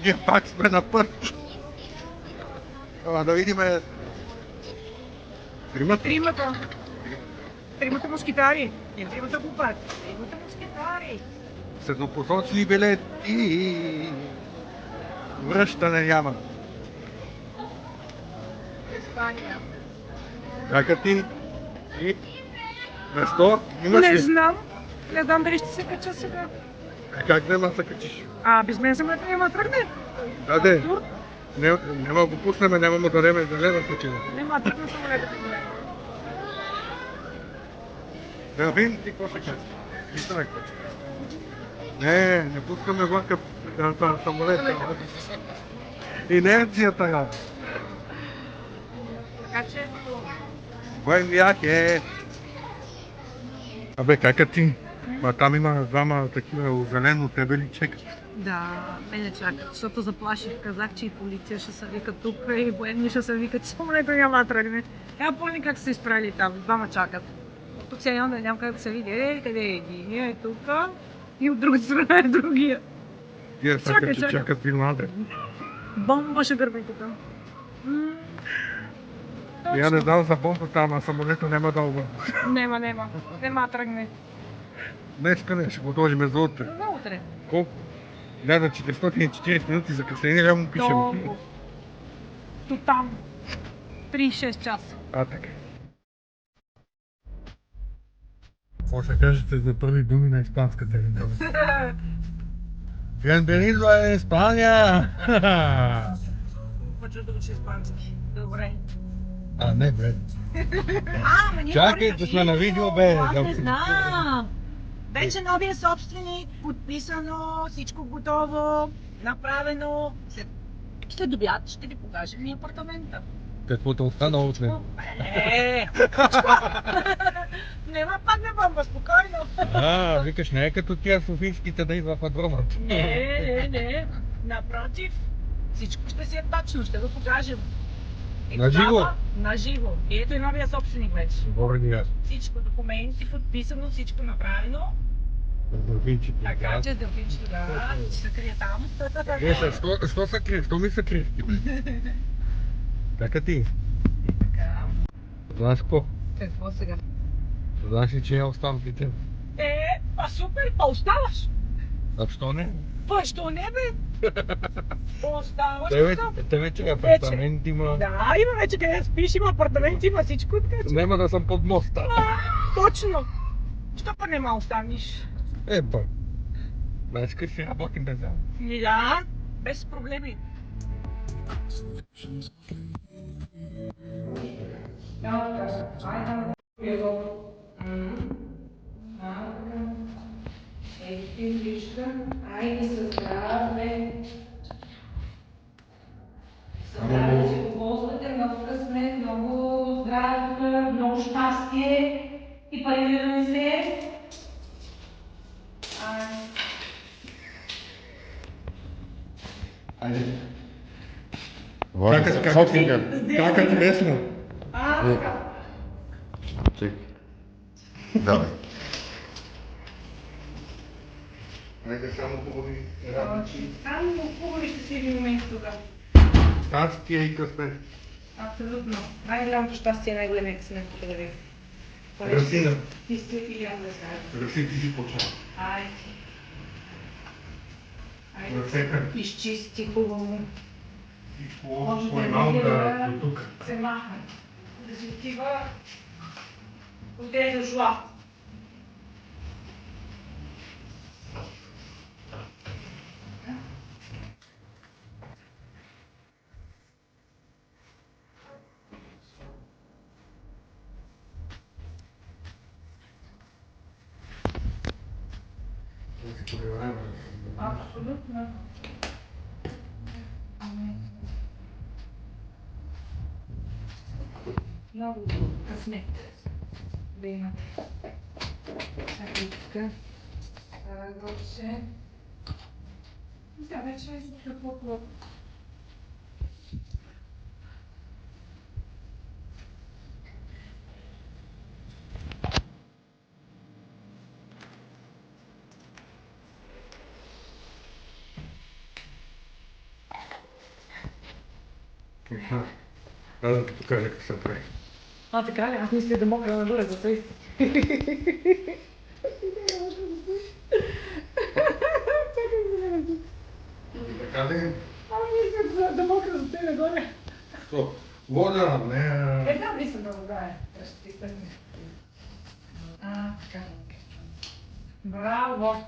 Ние пак сме на път. Да видим. Тримата. Тримата мускетари. Не тримата глупаци. Тримата мускетари. С еднопосочни билети. Връщане няма. Испания. Чака ти. И? Место? Имаш Не ли? знам. Не знам дали ще се кача сега. Как няма да се качиш? Без мен самолета няма да тръгне. Да, де. Няма го пуснем, няма му дадеме да гледа случина. Няма да тръгне самолета без мен. Да видим ти какво ще кажеш. Нищо не кажеш. Не пускаме влака на самолета. Инерцията я. Така че... Бuen viaje! Абе, как ти? Там има двама такива зелено, тебе ли чекат? Да, мене чакат, защото заплаших. Казах, че и полиция ще се вика тук, и военни ще се викат, че самолето няма да тръгне. Помня как са се изправили там, двама чакат. Тук сега няма как да се види, къде е единия, е тук, и от друга страна е другия. Тия сакат, че чакат Бин Ладен. Бомба ще гърмите там. Я не знам за бомбата, ама самолето няма да обърна. Няма да тръгне. Днеска не, ще го отложим за утре. За утре. Колко? Гледа 440 минути закъснение, няма му пишем. Толкова. До там. 36 часа. Така. Какво ще кажете за първи думи на испанска територия? Bienvenido a España! Почва да учи испански. Добре. Не, бе. Ама ние Чакай, да сме на видео, бе. Аз не знам. Вече новия собственик, подписано, всичко готово, направено. След обяд ще ви покажем и апартамента. Каквото остана от него. Нема пак не бомба, спокойно. Викаш, не е като тия софийските да идва в адромата. Не. Напротив, всичко ще си е точно, ще го покажем. На живо? На живо. И ето и новия собственик вече. Борния. Всичко документи, подписано, всичко направено. Дълбинчите. Така че дълбинчето да се крие там. Що се криеш? Що ми се криеш ти, бе? Така ти? Така. Знаеш какво? Какво сега? Знаеш ли, че я оставам при теб? Супер, оставаш. А що не? Що не, бе? Оставаш. Те вече апартамент има. Да, има вече къде да спиш, има апартамент, има всичко, така че... Нема да съм под моста. Точно. Що па нема останеш? Ба. Знаеш къде си работим без това? Да, без проблеми. Айде се здраве. Събрали да си го ползвате, много късмет, много здраве, много щастие и пари да не се. Айде. Как е лесно? Така. Чек. Давай. Айде само хубави работи. Само хубави ще си един момент тогава. Щастие и късмет. Абсолютно. Най-голямото щастие е най-големия късмет, тук да ви. Ръсина. Ти сте и аз да знаем. Ръси ти си почава. Айде. Изчисти хубаво. Може да до тук. Се махне. Да си отива. Къде е дошла? Абсолютно. Много късмет да имате. Така. Гоше. Да, вече е какво плод. Да ти покажа как се прави. А, така ли? Аз мисля да мога да надуля за той. Така ли? Мисля да мога за той нагоре. Що? Вода, не... Да, мисля да вода е. Ще ти стъгне. Така. Браво!